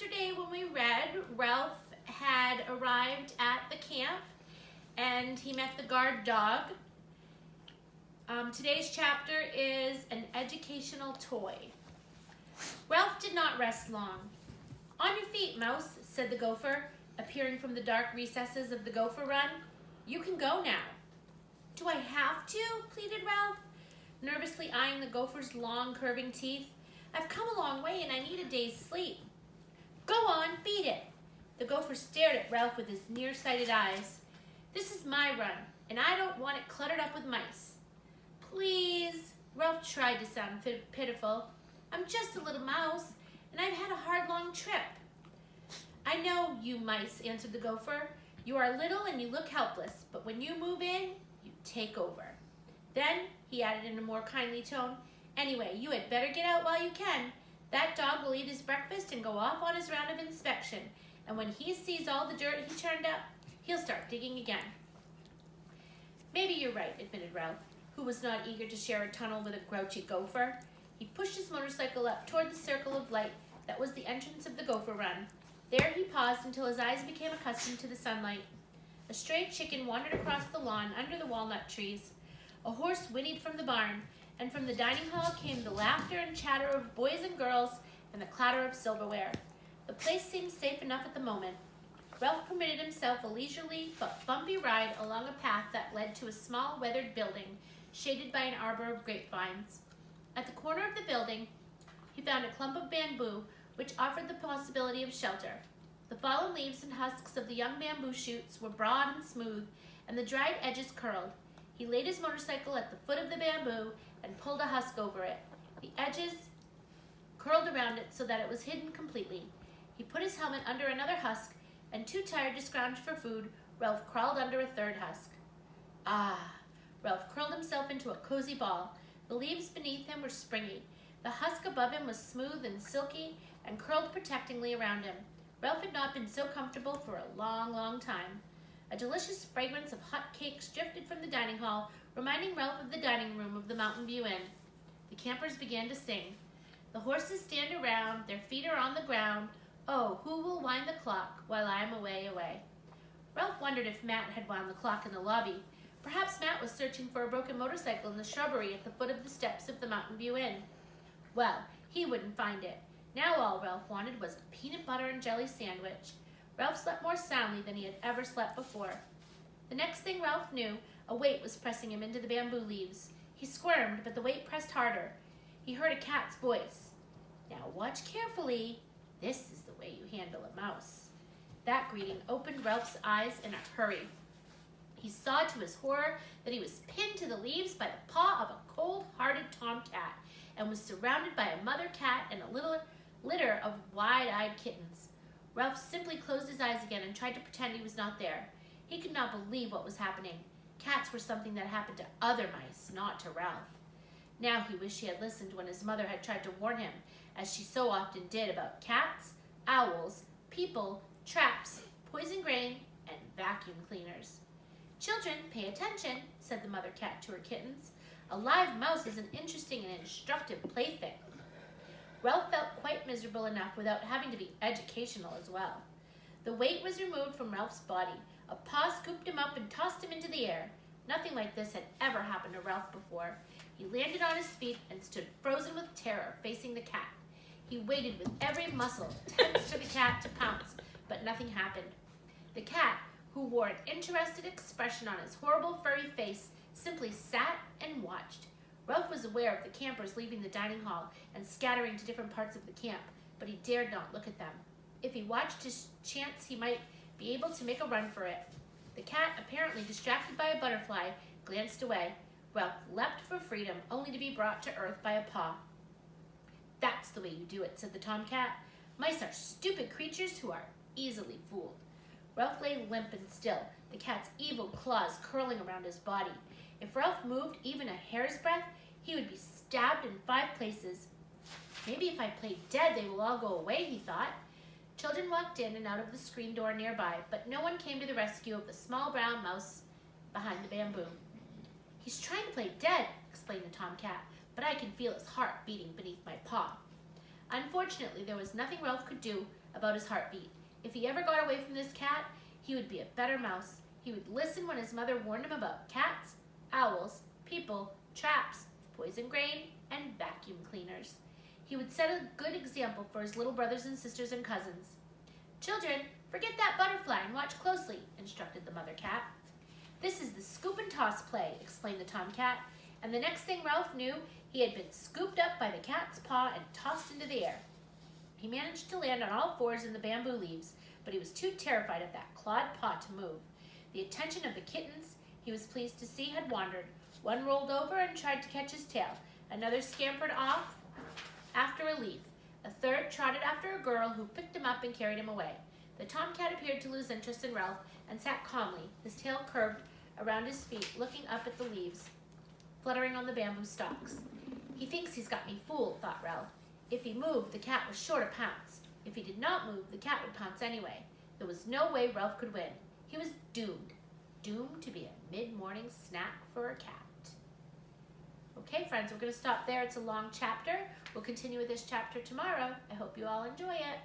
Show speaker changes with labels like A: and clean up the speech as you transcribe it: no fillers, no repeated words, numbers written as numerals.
A: yesterday when we read, Ralph had arrived at the camp and he met the guard dog. Today's chapter is an educational toy. Ralph did not rest long. "On your feet, Mouse," said the gopher, appearing from the dark recesses of the gopher run. "You can go now." "Do I have to?" pleaded Ralph, nervously eyeing the gopher's long, curving teeth. "I've come a long way and I need a day's sleep." "Go on, beat it." The gopher stared at Ralph with his nearsighted eyes. "This is my run, and I don't want it cluttered up with mice." "Please," Ralph tried to sound pitiful. "I'm just a little mouse, and I've had a hard, long trip." "I know you mice," answered the gopher. "You are little and you look helpless, but when you move in, you take over." Then, he added in a more kindly tone, "Anyway, you had better get out while you can. That dog will eat his breakfast and go off on his round of inspection, and when he sees all the dirt he churned up, he'll start digging again." "Maybe you're right," admitted Ralph, who was not eager to share a tunnel with a grouchy gopher. He pushed his motorcycle up toward the circle of light that was the entrance of the gopher run. There he paused until his eyes became accustomed to the sunlight. A stray chicken wandered across the lawn under the walnut trees. A horse whinnied from the barn, and from the dining hall came the laughter and chatter of boys and girls and the clatter of silverware. The place seemed safe enough at the moment. Ralph permitted himself a leisurely but bumpy ride along a path that led to a small weathered building shaded by an arbor of grapevines. At the corner of the building, he found a clump of bamboo which offered the possibility of shelter. The fallen leaves and husks of the young bamboo shoots were broad and smooth, and the dried edges curled. He laid his motorcycle at the foot of the bamboo and pulled a husk over it. The edges curled around it so that it was hidden completely. He put his helmet under another husk, and too tired to scrounge for food, Ralph crawled under a third husk. Ah! Ralph curled himself into a cozy ball. The leaves beneath him were springy. The husk above him was smooth and silky and curled protectingly around him. Ralph had not been so comfortable for a long, long time. A delicious fragrance of hot cakes drifted from the dining hall, reminding Ralph of the dining room of the Mountain View Inn. The campers began to sing. "The horses stand around, their feet are on the ground. Oh, who will wind the clock while I'm away, away?" Ralph wondered if Matt had wound the clock in the lobby. Perhaps Matt was searching for a broken motorcycle in the shrubbery at the foot of the steps of the Mountain View Inn. Well, he wouldn't find it. Now all Ralph wanted was a peanut butter and jelly sandwich. Ralph slept more soundly than he had ever slept before. The next thing Ralph knew, a weight was pressing him into the bamboo leaves. He squirmed, but the weight pressed harder. He heard a cat's voice. "Now watch carefully. This is the way you handle a mouse." That greeting opened Ralph's eyes in a hurry. He saw to his horror that he was pinned to the leaves by the paw of a cold-hearted tomcat and was surrounded by a mother cat and a little litter of wide-eyed kittens. Ralph simply closed his eyes again and tried to pretend he was not there. He could not believe what was happening. Cats were something that happened to other mice, not to Ralph. Now he wished he had listened when his mother had tried to warn him, as she so often did, about cats, owls, people, traps, poison grain, and vacuum cleaners. "Children, pay attention," said the mother cat to her kittens. "A live mouse is an interesting and instructive plaything." Ralph felt quite miserable enough without having to be educational as well. The weight was removed from Ralph's body. A paw scooped him up and tossed him into the air. Nothing like this had ever happened to Ralph before. He landed on his feet and stood frozen with terror, facing the cat. He waited with every muscle tense for the cat to pounce, but nothing happened. The cat, who wore an interested expression on his horrible furry face, simply sat and watched. Ralph was aware of the campers leaving the dining hall and scattering to different parts of the camp, but he dared not look at them. If he watched his chance, he might be able to make a run for it. The cat, apparently distracted by a butterfly, glanced away. Ralph leapt for freedom, only to be brought to earth by a paw. "That's the way you do it," said the tomcat. "Mice are stupid creatures who are easily fooled." Ralph lay limp and still, the cat's evil claws curling around his body. If Ralph moved even a hair's breadth, he would be stabbed in 5 places. "Maybe if I play dead, they will all go away," he thought. Children walked in and out of the screen door nearby, but no one came to the rescue of the small brown mouse behind the bamboo. "He's trying to play dead," explained the tomcat, "but I can feel his heart beating beneath my paw." Unfortunately, there was nothing Ralph could do about his heartbeat. If he ever got away from this cat, he would be a better mouse. He would listen when his mother warned him about cats, owls, people, traps, poison grain, and vacuum cleaners. He would set a good example for his little brothers and sisters and cousins. Children, forget that butterfly and watch closely, instructed the mother cat. This is the scoop and toss play, explained the tomcat, and the next thing Ralph knew, he had been scooped up by the cat's paw and tossed into the air. He managed to land on all fours in the bamboo leaves, but he was too terrified of that clawed paw to move. The attention of the kittens he was pleased to see had wandered. One rolled over and tried to catch his tail. Another scampered off after a leaf. A third trotted after a girl who picked him up and carried him away. The tomcat appeared to lose interest in Ralph and sat calmly, his tail curved around his feet, looking up at the leaves fluttering on the bamboo stalks. He thinks he's got me fooled, thought Ralph. If he moved, the cat was sure to pounce. If he did not move, the cat would pounce anyway. There was no way Ralph could win. He was doomed. Doomed to be a mid-morning snack for a cat. Okay, friends, we're going to stop there. It's a long chapter. We'll continue with this chapter tomorrow. I hope you all enjoy it.